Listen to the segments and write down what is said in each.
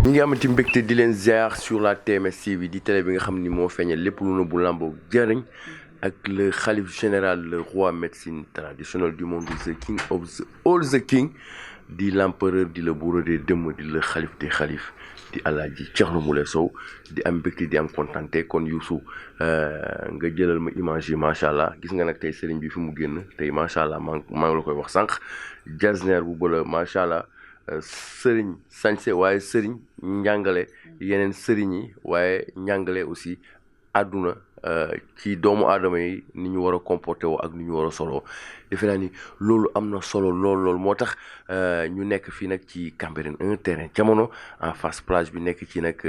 ñi ngi amati mbégte di leen ziar sur la TMS TV di télé bi nga xam ni moo feeñal lépp lu nëbbu làmboog jëriñ ak le khalife général le roi médecine traditionnelle du monde the king of the all the king di l'empereur di le bourreau des dëmm di le xalif des xalif di Alaaji Thierno Moule Sow di am mbégte di am contenté kon Youssou nga jëlal ma image yi macha allah gis nga nag tey sëriñ bi fi mu génn tey macha allah maa ngi la koy wax sànq jasner bu bëla macha allah sëriñ sañse waaye sëriñ njàngale yeneen sëriñ yi waaye njàngale aussi àdduna ci doomu aadama yi ni ñu war a comporté woo ak ni ñu war a soloo defe naa ni loolu am na solo lool moo tax ñu nekk fii nag ci Cambérène un terrain jamono en face plage bi nekk ci nag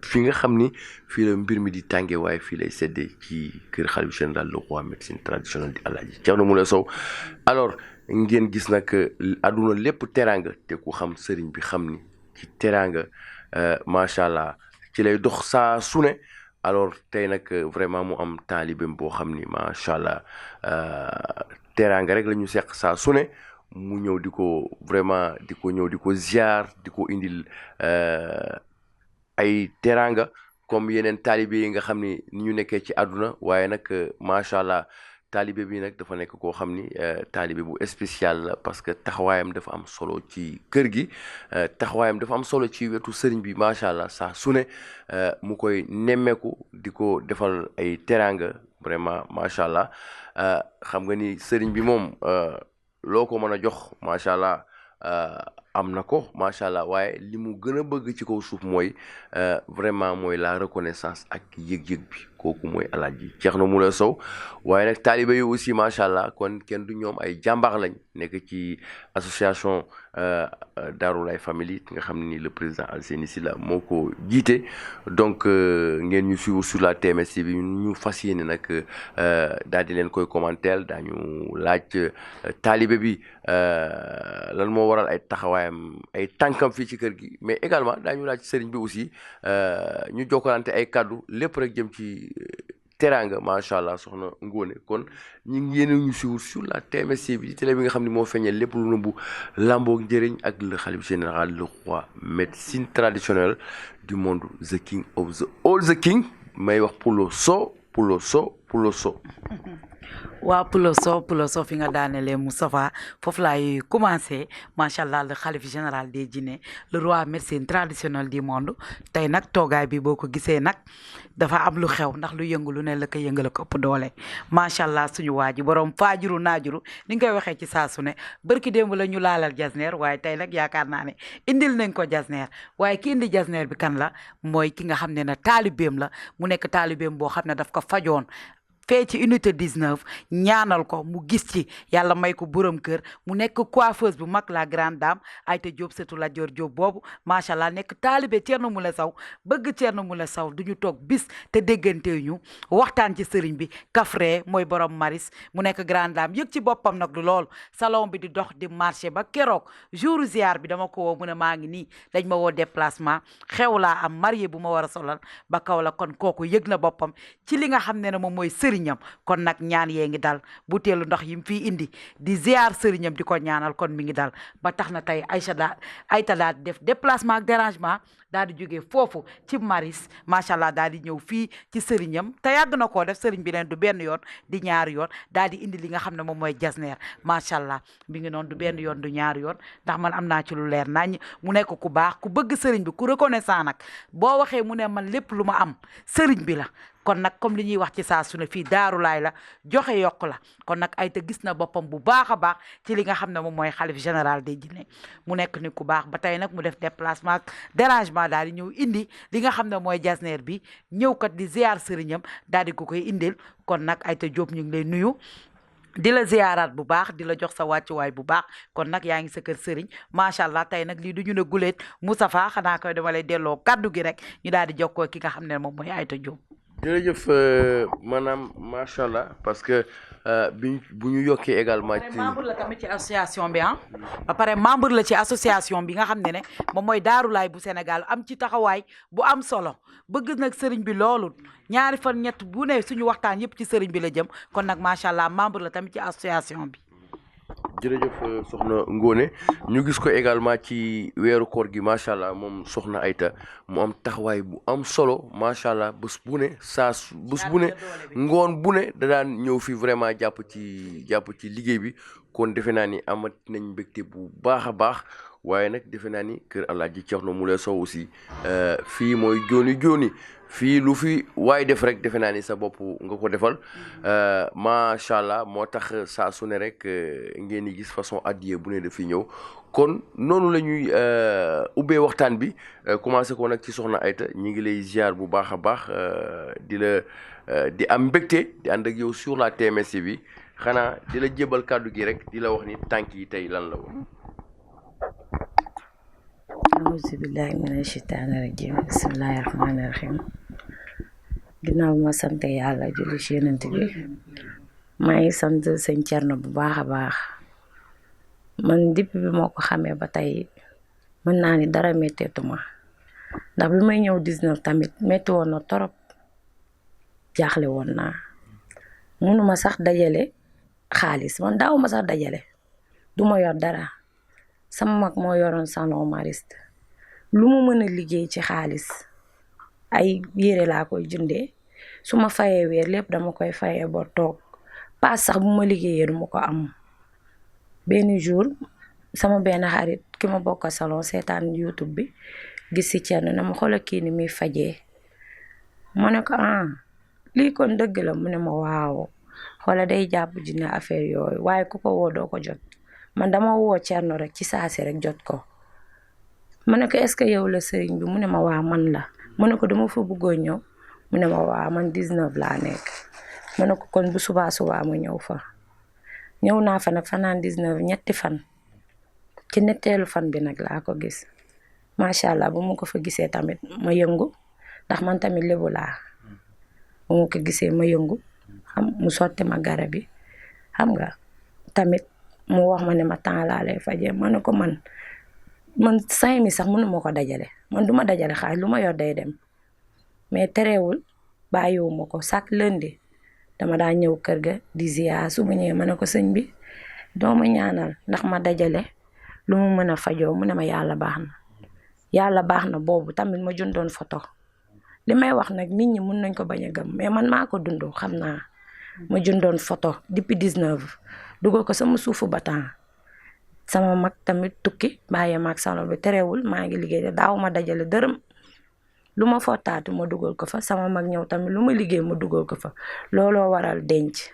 fi nga xam ni fii la mbir mi di tàngee waaye fii lay seddee ci kër xalifa général le roi médecine traditionnelle di Alaaji Thierno Moule Sow alors ngeen gis nag àdduna lépp teraanga te ku xam sëriñ bi xam ni ci teraanga macha allah ci lay dox saa su ne alors tey nag vraiment mu am taalibeem boo xam ni macha allah teraanga rek la ñu seq saa su ne mu ñëw di ko vraiment di ko ñëw di ko ziar di ko indil ay teraanga comme yeneen taalibe yi nga xam ni ñu nekkee ci àdduna waaye nag macha allah. taalibe bi nag dafa nekk koo xam ni taalibe bu spécial la parce que taxawaayam dafa am solo ci kër gi taxawaayam dafa am solo ci wetu sëriñ bi macha allah saa su ne mu koy nemmeeku di ko defal ay teraanga vraiment macha allah xam nga ni sëriñ bi moom loo ko mën a jox macha allah am na ko macha allah waaye li mu gën a bëgg ci kaw suuf mooy vraiment mooy la reconnaissance ak yëg-yëg bi kooku mooy Alaaji Thierno Moule Sow waaye nag taalibe yi aussi macha allah kon kenn du ñoom ay jàmbaar lañ nekk ci association Darou-Laye Family nga xam ni le président Alseni Sylla moo ko jiite donc ngeen ñu suivre sur la TMS bi ñu fas yéene nag daal di leen koy commenter daañu laaj taalibe bi lan moo waral ay taxawaayam ay tànkam fii ci kër gi mais également daañu laaj sëriñ bi aussi ñu jokkalante ay kaddu lépp rek jëm ci teraanga macha allah soxna Ngone kon ñu ngi yéen ñu suivre sur la TMS bi di télé bi nga xam ne moo feeñal lépp lu nëbbu làmboog njëriñ ak le khalife général le roi médecine traditionnelle du monde the king of the all the king may wax Pulo Sow waaw Pulo Sow fi nga daanelee Moustapha foofu laay commencé macha allah le xalif général des jinne le roi médecine traditionnelle du monde tey nag toogaay bi boo ko gisee nag dafa am lu xew ndax lu yëngu lu ne la ko yëngala ko ëpp doole macha allah suñu waa ji borom faajuru naajuru ni nga koy waxee ci saa su ne barki démb la ñu laalal jasneer waaye tey nag yaakaar naa ne indil nañ ko jasneer waaye ki indi jasneer bi kan la mooy ki nga xam ne taalibeem la mu nekk taalibeem boo xam ne daf ko fajoon fee ci unité 19 ñaanal ko mu gis ci yàlla may ko borom kër mu nekk coiffeuse bu mag la grande dame Aïta Diop setu la Dior Diop boobu macha allah nekk taalibe Thierno Moule Sow bëgg Thierno Moule Sow du ñu toog bis te déggante ñu waxtaan ci sëriñ bi kafre mooy borom maris mu nekk grande dame yëg ci boppam nag du lool salon bi di dox di marché ba keroog jour ziar bi dama ko woo mu ne maa ngi nii dañ ma woo déplacement xew laa am marié bu ma war a solal ba kaw la kon kooku yëg na boppam ci li nga xam ne moom mooy sëriñ kon nag ñaan yee ngi dal bu teelu ndox yi mu fii indi di ziar sëriñam di ko ñaanal kon mi ngi dal ba tax na tey Aïta daal def déplacement ak dérangement daal di jógee foofu ci maris macha allah daal di ñëw fii ci sëriñam te yàgg na koo def sëriñ bi leen du benn yoon di ñaari yoon daal di indi li nga xam ne moom mooy jasneer macha allah mi ngi noonu du benn yoon du ñaari yoon ndax man am naa ci lu leer nañ mu nekk ku baax ku bëgg sëriñ bi ku reconnaissant nag boo waxee mu ne man lépp lu ma am sëriñ bi la kon nag comme li ñuy wax ci saa su ne fii Daarulaay la joxe yokk la kon nag Aïta gis na boppam bu baax a baax ci li nga xam ne moom mooy xalif général des jinne mu nekk ni ku baax ba tey nag mu def déplacement dérangement daal di ñëw indi li nga xam ne mooy jasneer bi ñëw kat di ziar sëriñam daal di ko koy indil kon nag Aïta Diop ñu ngi lay nuyu di la ziyaaraat bu baax di la jox sa wàccuwaay bu baax kon nag yaa ngi sa kër sëriñ macha allah tey nag lii du ñu ne guleet Moustapha xanaa koy dama lay delloo kaddu gi rek ñu daal di jokkoo ki nga xam ne moom mooy Aïta Diop. jërëjëf maanaam macha allah parce que bu ñu yokkee également ci membre la tamit ci association bi ba pare membre la ci association bi nga xam ne moom mooy Daarulaay bu Sénégal am ci taxawaay bu am solo bëgg nag sëriñ bi loolu ñaari fan ñett bu ne suñu waxtaan yëpp ci sëriñ bi la jëm kon nag macha allah membre la tamit ci association bi. jërëjëf soxna Ngone ñu gis ko également ci weeru koor gi macha allah moom soxna Aïta mu am taxawaay bu am solo macha allah bés bu ne bés bu ne ngoon bu ne da daan ñëw fi vraiment jàpp ci liggéey bi kon defe naa ni amat nañ mbégte bu baax a baax waaye nag defe naa ni kër Alaaji Thierno Moule Sow aussi fii mooy jooni fii lu fi waaye def rek defe naa ni sa bopp nga ko defal macha allah moo tax saa su ne rek ngeen di gis façon addiye bu ne dafiy ñëw kon noonu la ñuy ubbee waxtaan bi commencé ko nag ci soxna Aïta ñi ngi lay ziar bu baax a baax di am mbégte di ànd ak yow sur la TMS bi xanaa di la jébal kàddu gi rek di la wax ni tànk yi tey lan la woon. auzu billahi mina shaytaani rajim bismillahi rahmaani rahim ginnaaw ma sant yàlla julli ci yonent bi maa ngi sant sëñ Thierno bu baax a baax man depuis bi moo ko xamee ba tey mën naa ni dara métteetuma ndax bi may ñëw 19 tamit métti woon na torop jaaxle woon naa mënuma sax dajale xaalis man daawuma sax dajale duma yor dara sama mag moo yoroon salon mariste lu mu mën a liggéey ci xaalis ay yére laa koy jëndee su ma fayee weer lépp dama koy fayee ba toog paas sax bu ma liggéeyee duma ko am benn jour sama benn xarit ki ma bokk salon seetaan YouTube bi gis ci Thierno na ma xoolal kii ni muy fajee ma ne ko lii kon dëgg la mu ne ma waaw xoola day jàpp jinne affaire yooyu waaye ku ko woo doo ko jot man dama woo Thierno rek ci saasi rek jot ko ma ne ko est-ce que yow la sëriñ bi mu ne ma waa man la mu ne ko dama fa bëggoon ñëw mu ne ma waa man 19 laa nekk ma ne ko kon bu subaa ma ñëw fa ñëw naa fa nag fanaan 19 ñetti fan ci ñetteelu fan bi nag laa ko gis macha allah bu mu ko fa gisee tamit ma yëngu ndax man tamit lébu laa bu mu ko gisee ma yëngu xam mu sotti ma garab yi xam nga tamit mu wax ma ne ma temps laa lay fajee ma ne ko man 5000 sax mënu ma ko dajale man du ma dajale xaalis lu ma yor day dem mais terewul bàyyiwuma ko chaque lundi dama daa ñëw kër ga di ziar su ma ñëwee ma ne ko sëñ bi doo ma ñaanal ndax ma dajale lu mu mën a fajoo mu ne ma yàlla baax na boobu tamit ma jëndoon photo li may wax nag nit ñi mën nañ ko bañ a gëm mais man maa ko dund xam naa ma jëndoon photo depuis 19 dugal ko sama suufu batan sama mag tamit tukki bàyyee maag salon bi terewul maa ngi liggéey daaw ma dajale dërëm lu ma fottaatu ma dugal ko fa sama mag ñëw tamit lu ma liggéey ma dugal ko fa looloo waral denc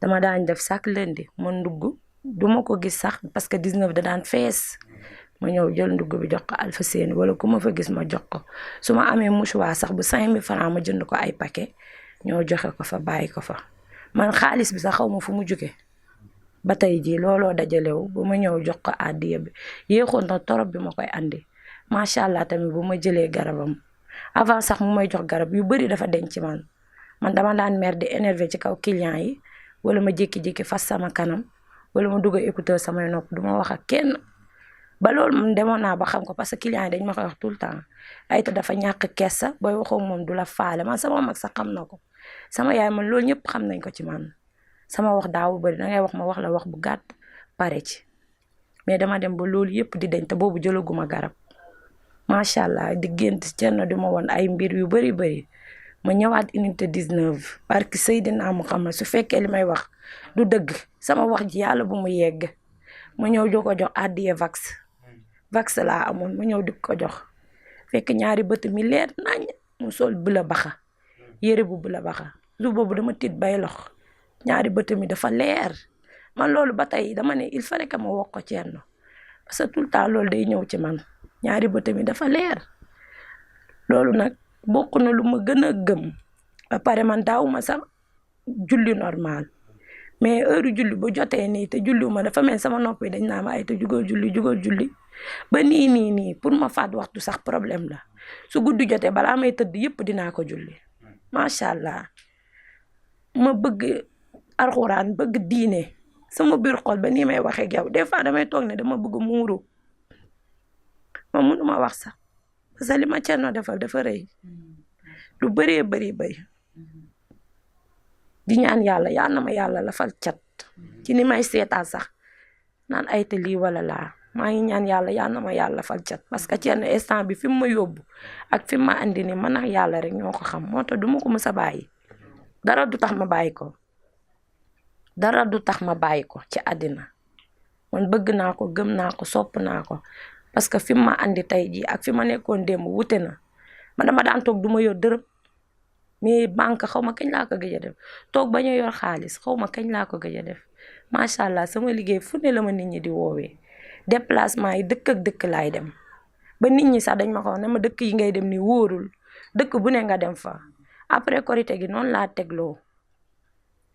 dama daan def chaque lundi ma ndugg du ma ko gis sax parce que 19 da daan fees ma ñëw jël ndugg bi jox ko Alpha Séni wala ku ma fa gis ma jox ko su ma amee mouchoir sax bu 5000 francs ma jënd ko ay paquet ñoo joxe ko fa bàyyi ko fa man xaalis bi sax xaw ma fu mu jóge ba tey jii looloo dajalewu ba ma ñëw jox ko àddiya bi yéexoon na torop bi ma koy andi macha allah tamit bu ma jëlee garabam avant sax mu may jox garab yu bari dafa denc ci man dama daan mer di énervé ci kaw client yi wala ma jékki-jékki fas sama kanam wala ma dugg écouteur samay nopp du ma wax ak kenn ba loolu man demoon naa ba xam ko parce que client yi dañ ma koy wax tout le temps Aïta dafa ñàkk kersa booy waxoo moom du la faale man sama mag sax xam na ko sama yaay man loolu ñëpp xam nañ ko ci man sama wax daawu bari dangay wax ma wax la wax bu gàtt pare ci mais dama dem ba loolu yëpp di dañ te boobu jëlaguma garab macha allah di gént Thierno di ma woon ay mbir yu bari ma ñëwaat unité 19 parce que Seydina Muhammad su fekkee li may wax du dëgg sama wax ji yàlla bu mu yegg ma ñëw di ko jox addiye vax laa amoon ma ñëw di ko jox fekk ñaari bët mi leer nañ mu sol bula baxa yére bu bula baxa su boobu dama tiit bay lox ñaari bët mi dafa leer man loolu ba tey dama ne il fallait que ma wax ko Thierno parce que tout le temps loolu day ñëw ci man ñaari bët mi dafa leer loolu nag bokk na lu ma gën a gëm ba pare man daawuma sax julli normal mais heure julli bu jotee nii te julliwuma dafa mel sama noppi dañ naa ma ay te jugal julli ba nii pour ma faat waxtu sax problème la su guddi jotee balaa may tëdd yëpp dinaa ko julli macha allah ma bëgg alxuraan bëgg diine sama biir xol ba nii may waxee ak yow des fois damay toog ne dama bëgg muuru ma mënuma wax sax parce que li ma Thierno defal dafa rëy lu bëree bëri di ñaan yàlla yal na ma yàlla lafal cat ci ni may seetaan sax naan ay te lii wala laa maa ngi ñaan yàlla yal na ma yàlla fal cat parce que Thierno instant bi fi mu ma yóbbu ak fi mu ma andi ni man ak yàlla rek ñoo ko xam moo tax du ma ko mës a bàyyi dara du tax ma bàyyi ko dara du tax ma bàyyi ko ci àddina man bëgg naa ko gëm naa ko sopp naa ko parce que fi mu ma andi tey jii ak fi ma nekkoon démb wute na man dama daan toog du ma yor dërëm mais banque xaw ma kañ laa ko gëj a def toog bañ a yor xaalis xaw ma kañ laa ko gëj a def macha allah sama liggéey fu ne la ma nit ñi di woowee déplacement yi dëkk ak dëkk laay dem ba nit ñi sax dañ ma ko wax ne ma dëkk yi ngay dem ni wóorul dëkk bu ne nga dem fa après korité gi noonu laa tegloo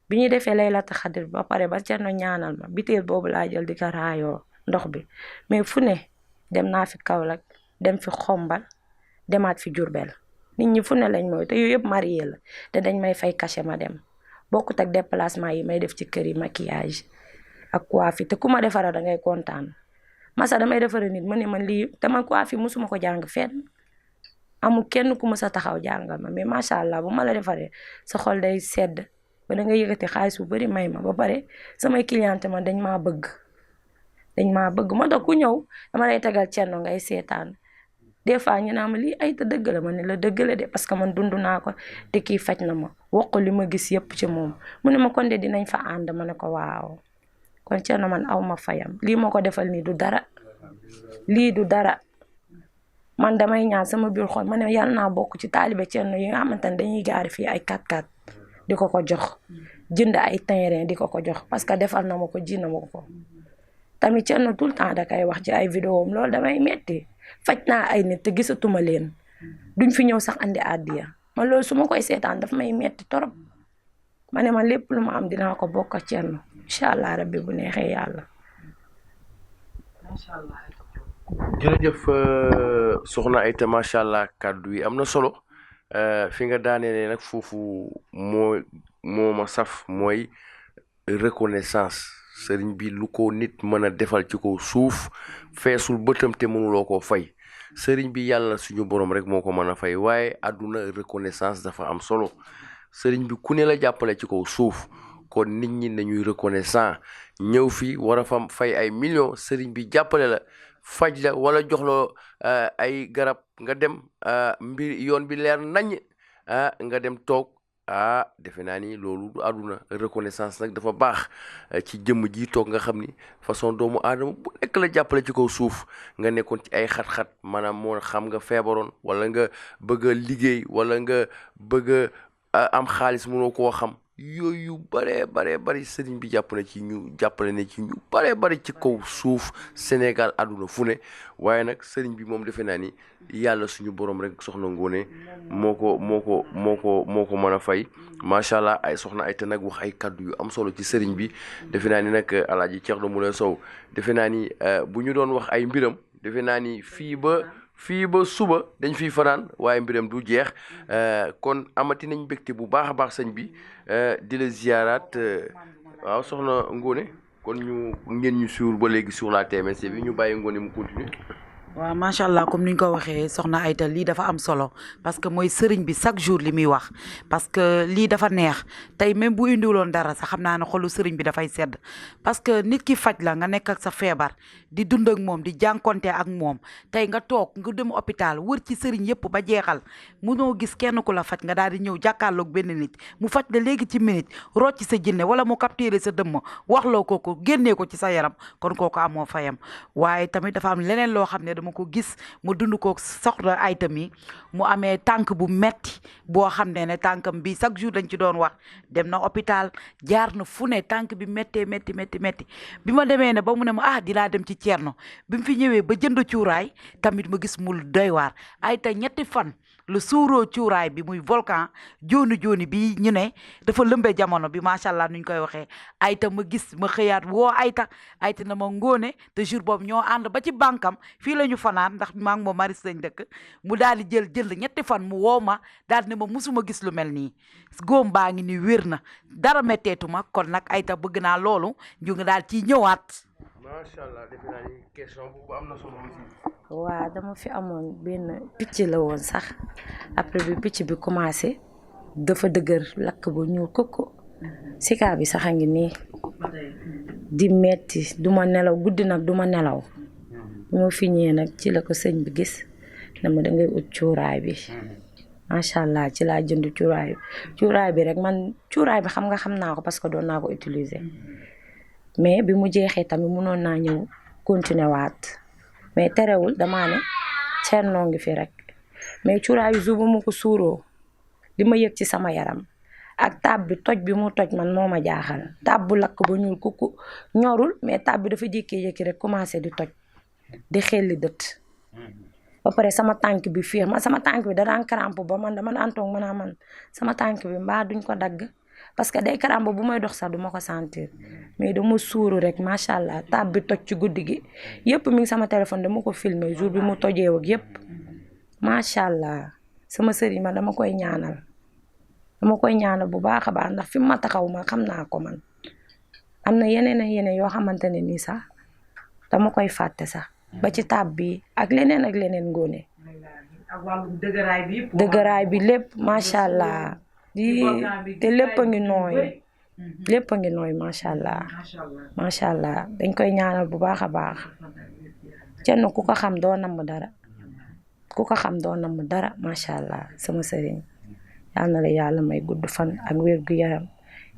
bi ñu defee Laylatul Qadr ba pare ba Thierno ñaanal ma biteel boobu laa jël di ko raayoo ndox bi mais fu ne dem naa fi Kaolack dem fi Xombal demaat fi Diourbel nit ñi fu ne lañ mooy te yooyu yëpp marié la te dañ may fay cachet ma dem bokkut ak déplacement yi may def ci kër yi maquillage ak coiffure te ku ma defara da ngay kontaan masa damay defara nit ma ne man lii te man coiffure musuma ko jàng fenn amul kenn ku mës a taxaw jàngal ma mais macha allah bu ma la defaree sa xol day sedd ba da nga yëkkati xaalis bu bari may ma ba pare samay cliente man dañ maa bëgg moo tax ku ñëw dama lay tegal Thierno ngay seetaan des fois ñu naa ma lii ay ta dëgg la ma ne la dëgg la de parce que man dund naa ko te kii faj na ma wax ko li ma gis yëpp ci moom mu ne ma kon de dinañ fa ànd ma ne ko waaw kon Thierno man aw ma fayam lii moo ko defal nii du dara lii du dara man damay ñaan sama biir xol ma ne yàlla naa bokk ci taalibe Thierno yi nga xamante ne dañuy gaari fii ay 4x4 di ko jox jënd ay terrain di ko jox parce que defal na ma ko ji na ma ko tamit Thierno tout le temps da kay wax ci ay vidéo am loolu damay metti faj naa ay nit te gisatuma leen duñ fi ñëw sax andi àddiya man loolu su ma koy seetaan daf may metti torop ma ne man lépp lu ma am dinaa ko bokk ak Thierno incha allah rabbi bu neexee yàlla. macha allah. jërëjëf soxna Aïta macha allah kàddu yi am na solo fi nga daanelee nag foofu moo ma saf mooy reconnaissance sëriñ bi lu ko nit mën a defal ci kaw suuf feesul bëtam te mënuloo koo fay sëriñ bi yàlla suñu borom rek moo ko mën a fay waaye àdduna reconnaissance dafa am solo sëriñ bi ku ne la jàppale ci kaw suuf kon nit ñi nañuy reconnaissant ñëw fi war a fam fay ay millions sëriñ bi jàppale la faj la wala jox la ay garab nga dem yoon bi leer nañ nga dem toog defe naa ni loolu du àdduna reconnaissance nag dafa baax ci jëmm ji toog nga xam ni façon doomu aadama bu nekk la jàppale ci kaw suuf nga nekkoon ci ay xat-xat maanaam moo xam nga feebaroon wala nga bëgg a liggéey wala nga bëgg a am xaalis mënoo koo xam yooyu bare bari sëriñ bi jàppale ne ci ñu bare ci kaw suuf Sénégal àdduna fu ne waaye nag sëriñ bi moom defe naa ni yàlla suñu borom rek soxna Ngoné moo ko mën a fay macha allah ay soxna ay te nag wax ay kaddu yu am solo ci sëriñ bi defe naa ni nag Alaaji Thierno Moule Sow defe naa ni bu ñu doon wax ay mbiram defe naa ni fii ba suba dañ fiy fanaan waaye mbiram du jeex kon amati nañ mbégte bu baax a baax sëñ bi di la ziaraat waaw soxna Ngoné kon ngeen ñu suivre ba léegi sur la TMS bi ñu bàyyi Ngoné mu continuer. waaw macha allah comme ni ñu ko waxee soxna Aïta lii dafa am solo parce que mooy sëriñ bi chaque jour li muy wax parce que lii dafa neex tey même bu indiwuloon dara sax xam naa ne xolu sëriñ bi dafay sedd parce que nit ki faj la nga nekk ak sa feebar di dund ak moom di jànkonte ak moom tey nga toog nga dem hôpital wër ci sëriñ yëpp ba jeexal munoo gis kenn ku la faj nga daal di ñëw jàkkaarloog benn nit mu faj la léegi ci minute rocc sa jinne wala mu capturé sa dëmm waxloo ko génnee ko ci sa yaram kon kooku amoo fayam waaye tamit dafa am leneen loo xam ne dama ko gis mu dund ko soxna Aïta mi mu amee tànk bu metti boo xam ne tànkam bi chaque jour dañ ci doon wax dem na hôpital jaar na fu ne tànk bi méttee métti bi ma demee ne ba mu ne ma dinaa dem ci Thierno bi mu fi ñëwee ba jënd cuuraay tamit ma gis mu doy waar Aïta ñetti fan lu suuroo cuuraay bi muy volcan jooni bi ñu ne dafa lëmbee jamono bi macha allah nuñ koy waxee Aïta ma gis ma xëyaat woo Aïta na ma Ngoné te jour boobu ñoo ànd ba ci bànkam fii la ñu fanaan ndax maa ngi moom maris lañ dëkk mu daal di jël ñetti fan mu woo ma daal ne ma musuma gis lu mel nii góom baa ngi ni wér na dara metteetu ma kon nag Aïta bëgg naa loolu ñu ngi daal ciy ñëwaat. macha allah defe naa ni question boobu am na solo aussi. waaw dama fi amoon benn picc la woon sax après bi picc bi commencé dafa dëgër lakk ba ñuul kukku sika bi sax a ngi nii di metti duma nelaw guddi nag duma nelaw moo fi ñëwee nag ci la ko sëñ bi gis ne ma dangay ut cuuraay bi macha allah ci laa jënd cuuraay bi rek man cuuraay bi xam naa ko parce que doon naa ko utiliser mais bi mu jeexee tamit mënoon naa ñëw continuer waat mais terewul damaa ne Thierno ngi fi rek mais cuuraay bi jour bu ma ko suuroo di ma yëg ci sama yaram ak taab bi toj bi mu toj man moo ma jaaxal taab bu lakk ba ñuul kuku ñorul mais taab bi dafa jékki-jékki rek commencé di toj di xelli dët ba pare sama tànk bi fii man sama tànk bi da daan crampe ba man dama daan toog man sama tànk bi mbaa duñ ko dagg parce que day crampe bu may dox sax duma ko sentir mais dama suuru rek macha allah taab bi toj ci guddi gi yëpp mi ngi sama téléphone dama ko filmer jour bi mu tojee ak yëpp macha allah sama sëriñ ma dama koy ñaanal bu baax a baax ndax fi mu ma taxaw ma xam naa ko man am na yeneen yoo xamante ne nii sax dama koy fàtte sax ba ci taab bi ak leneen ngoone ak wàllum dëgëraay bi lépp macha allah te lépp a ngi nooy macha allah dañ koy ñaanal bu baax a baax Thierno ku ko xam doo namm dara macha allah sama sëriñ yal na la yàlla may gudd fan ak wér gu yaram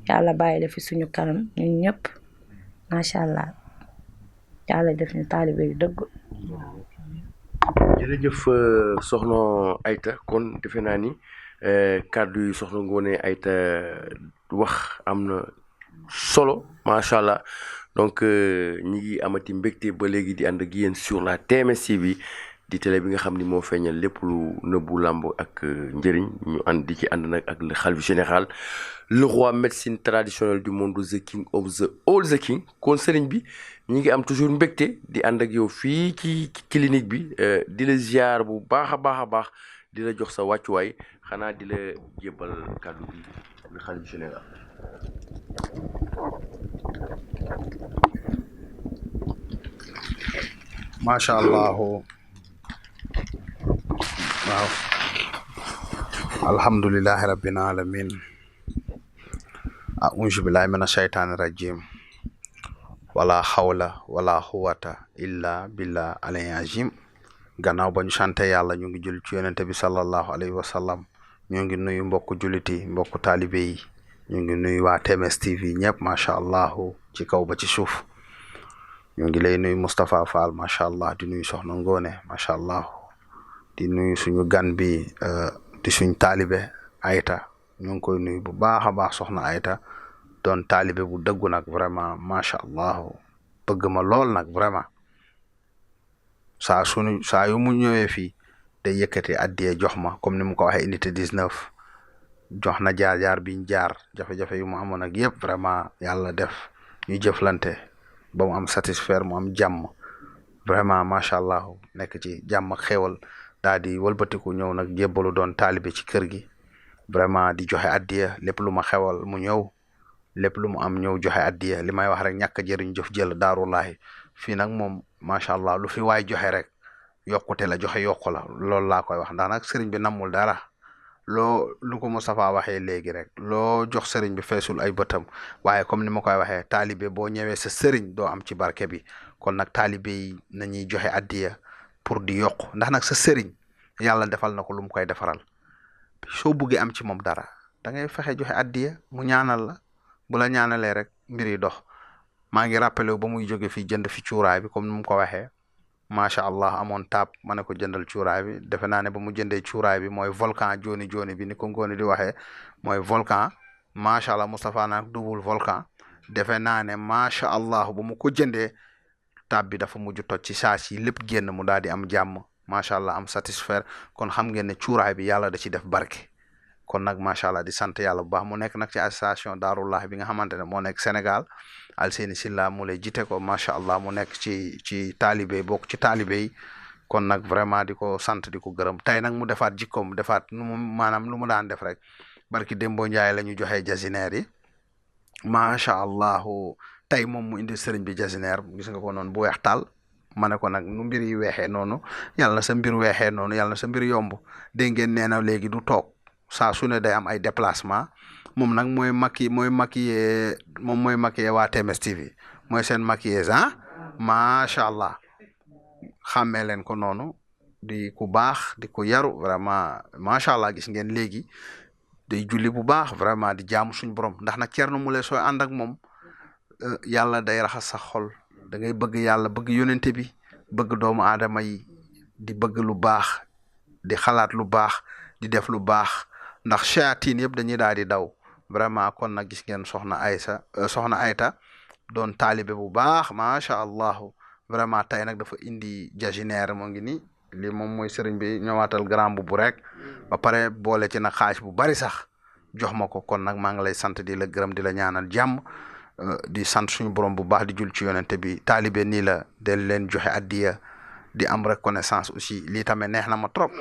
yàlla bàyyi la fi suñu kanam ñun ñëpp macha allah yàlla def ñu taalibe yu dëgg. jërëjëf soxna Aïta kon defe naa ni kàddu yi soxna Ngoné Aïta wax am na solo macha allah donc ñi ngi amati mbégte ba léegi di ànd ak yéen sur la TMS TV di télé bi nga xam ni moo feeñal lépp lu nëbbu làmb ak njëriñ ñu di ci ànd nag ak le khalife général le roi médecine traditionnelle du monde the king of all the king kon sëriñ bi ñi ngi am toujours mbégte di ànd ak yow fii ci clinique bi di la ziar bu baax a baax di la jox sa wàccuwaay xanaa di la jébbal kàddu bi le khalife général. macha allah waaw alhamdulillahi rabbil alamin a'uuzu billahi mina shaytaani rajim wala xawla wala xuwata illa billah alayhi azim gannaaw ba ñu sante yàlla ñu ngi jul ci yonente bi sallallahu alayhi wa sallam ñu ngi nuyu mbokku juliti mbokku taalibe yi ñu ngi nuyu waa TMS TV ñëpp macha allah ci kaw ba ci suuf ñu ngi lay nuyu Moustapha Fall macha allah di nuyu soxna Ngoné macha allah di nuyu suñu gan bi di suñ taalibe Aïta ñu ngi koy nuyu bu baax a baax soxna Aïta doon taalibe bu dëggu nag vraiment macha allah bëgg ma lool nag vraiment saa yu mu ñëwee fii day yëkkati addiye jox ma comme ni mu ko waxee unité 19 jox na jaar biñ jaar jafe-jafe yu mu amoon ak yëpp vraiment yàlla def ñu jëflante ba mu am satisfaire mu am jàmm vraiment macha allah nekk ci jàmm ak xéwal daal di wëlbatiku ñëw nag jébbalu doon taalibe ci kër gi vraiment di joxe addiya lépp lu ma xewal mu ñëw lépp lu mu am ñëw joxe addiya li may wax rek ñàkk jëriñ jëf jël daarullahi fii nag moom macha allah lu fi waay joxe rek yokkute la joxe yokku la loolu laa koy wax ndax nag sëriñ bi namul dara lu ko Moustapha waxee léegi rek loo jox sëriñ bi feesul ay bëtam waaye comme ni ma koy waxee taalibe boo ñëwee sa sëriñ doo am ci barke bi kon nag taalibe yi nañuy joxe addiya pour di yokku ndax nag sa sëriñ yàlla defal na ko lu mu koy defaral soo buggee am ci moom dara da ngay fexe joxe addiya mu ñaanal la bu la ñaanalee rek mbir yi dox maa ngi rappelé ba muy jóge fii jënd fi cuuraay bi comme ni mu ko waxee macha allah amoon taab ma ne ko jëndal cuuraay bi defe naa ne ba mu jëndee cuuraay bi mooy volcan joni bi ni ko Ngoné di waxee mooy volcan macha allah Moustapha nag double volcan defe naa ne macha allah bu mu ko jëndee taab bi dafa mujj toj ci saa si lépp génn mu daal di am jàmm macha allah am satisfaire kon xam ngeen ne cuuraay bi yàlla da ci def barke kon nag macha allah di sant yàlla bu baax mu nekk nag ci association Daarullah bi nga xamante ne moo nekk Sénégal Alseyni Silla mu lay jite ko macha allah mu nekk ci taalibe bokk ci taalibe yi kon nag vraiment di ko sant di ko gërëm tey nag mu defaat jikkoom defaat nu mu maanaam lu mu daan def rek barki Dembo Ndiaye la ñu joxe jasineer yi macha allah tey moom mu indi sëriñ bi jasineer gis nga ko noonu bu weex taal ma ne ko nag nu mbir yi weexee noonu yàlla na sa mbir weexee noonu yàlla na sa mbir yomb dégg ngeen nee na léegi du toog saa su ne day am ay déplacement moom nag mooy maquillé waa TMS TV mooy seen maquilleuse macha allah xàmmee leen ko noonu di ku baax di ku yaru vraiment macha allah gis ngeen léegi day julli bu baax vraiment di jaamu suñu borom ndax nag Thierno Moule sooy ànd ak moom yàlla day raxas sa xol da ngay bëgg yàlla bëgg yonente bi bëgg doomu aadama yi di bëgg lu baax di xalaat lu baax di def lu baax ndax shayatin yëpp dañuy daal di daw vraiment kon nag gis ngeen soxna Ayta doon taalibe bu baax macha allah vraiment tey nag dafa indi jasineer moo ngi ni lii moom mooy sëriñ bi ñëwaatal grand bu rek ba pare boole ci nag xaalis bu bari sax jox ma ko kon nag maa ngi lay sant di la gërëm di la ñaanal jàmm di sant suñu borom bu baax di jul ci yonente bi taalibe nii la del leen joxe addiya di am reconnaissance aussi lii tamit neex na ma trop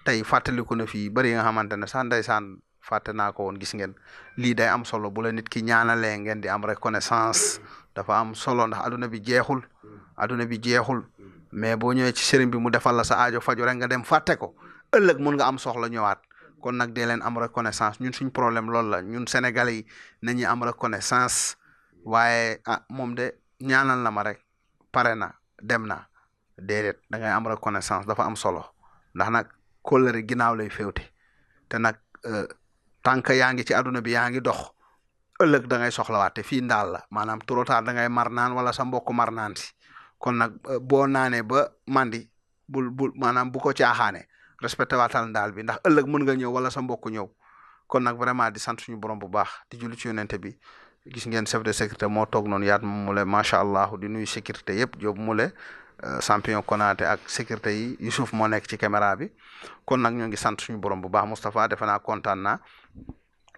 tey fàttaliku na fii bëri nga xamante ne sax ndeysaan fàtte naa ko woon gis ngeen lii day am solo bu la nit ki ñaanalee ngeen di am reconnaissance dafa am solo ndax aduna bi jeexul mais boo ñëwee ci sëriñ bi mu defal la sa aajo faju rek nga dem fàtte ko ëllëg mun nga am soxla ñëwaat kon nag dee leen am reconnaissance ñun suñ problème loolu la ñun Sénégalais yi nañu am reconnaissance waaye moom de ñaanal na ma rek pare na dem na déedéet da ngay am reconnaissance dafa am solo ndax nag kóllëre ginnaaw lay féewte te nag tant que yaa ngi ci aduna bi yaa ngi dox ëllëg da ngay soxlawaat te fii ndaal la maanaam trop tard da ngay mar naan wala sa mbokk mar naan si kon nag boo naanee ba mandi bul maanaam bu ko caaxaane respecté waatal ndaal bi ndax ëllëg mën nga ñëw wala sa mbokk ñëw kon nag vraiment di sant suñu borom bu baax di julli ci yonente bi gis ngeen chef de sécurité moo toog noonu yaat Moule macha allah di nuyu sécurité yëpp Diop Moule champion Konaté ak sécurité yi Youssouf moo nekk ci caméra bi kon nag ñoo ngi sant suñu borom bu baax Moustapha defe naa kontaan naa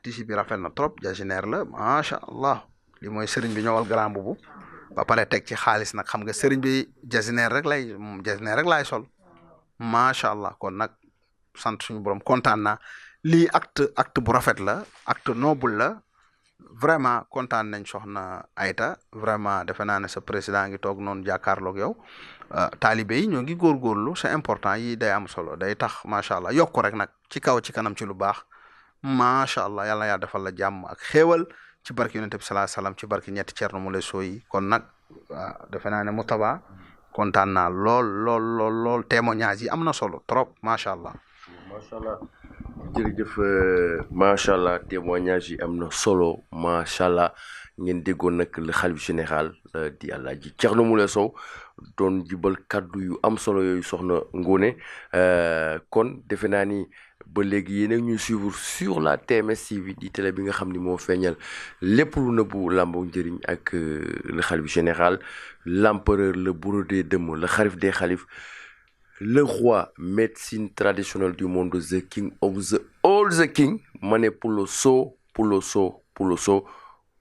tisi bi rafet na trop jasineer la macha allah li mooy sëriñ bi ñëwal grand bubu ba pare teg ci xaalis nag xam nga sëriñ bi jasineer rek laay sol macha allah kon nag sant suñu borom kontaan naa lii acte bu rafet la acte noble la vraiment kontaan nañ soxna Ayta vraiment defe naa ne sa président ngi toog noonu jàkkaarloog yow taalibe yi ñoo ngi góorgóorlu c'est important yi day am solo day tax macha allah yokku rek nag ci kaw ci kanam ci lu baax macha allah yàlla yaa defal la jàmm ak xéewal ci barki yonente bi salaa salaam ci barki ñetti Thierno Moule Sow yi kon nag defe naa ne Moustapha kontaan naa lool témoignage yi am na solo trop macha allah. macha allah jërëjëf macha allah témoignage yi am na solo macha allah ngeen déggoon nag le xalif général di Alaaji Thierno Moule Sow doon jibal kaddu yu am solo yooyu soxna Ngoné kon defe naa ni ba léegi yéen a ñuy suivre sur la TMS TV di télé bi nga xam ni moo feeñal lépp lu nëbbu làmbu njëriñ ak le xalif général l'empereur le bourreau des dëmm le xalif des xalif le roi médecine traditionnelle du monde the king of the all the king ma ne Pulo Sow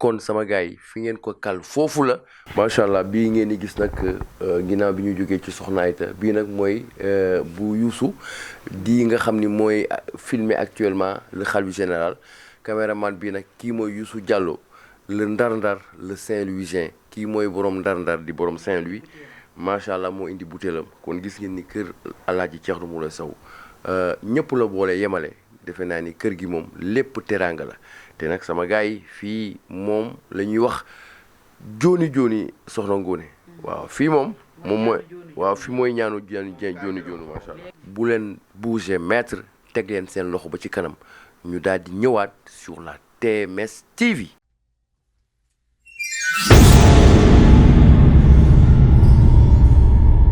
kon sama gars yi fi ngeen ko kal foofu la macha allah bii ngeen di gis nag ginnaaw bi ñu jógee ci soxna Ayta bii nag mooy bu Youssou di nga xam ni mooy filmé actuellement le khalife général caméraman bii nag kii mooy Youssou Diallo le ndar-ndar le Saint-Louisien kii mooy borom ndar-ndar di borom Saint-Louis macha allah moo indi butéelam kon gis ngeen ni kër Alaaji Thierno Moule Sow ñëpp la boole yemale defe naa ni kër gi moom lépp teraanga la te nag sama gars yi fii moom la ñuy wax jooni soxna Ngoné waaw fii moom mooy ñaanu jooni macha allah. bu leen bouger maître teg leen seen loxo ba ci kanam ñu daal di ñëwaat sur la TMS TV.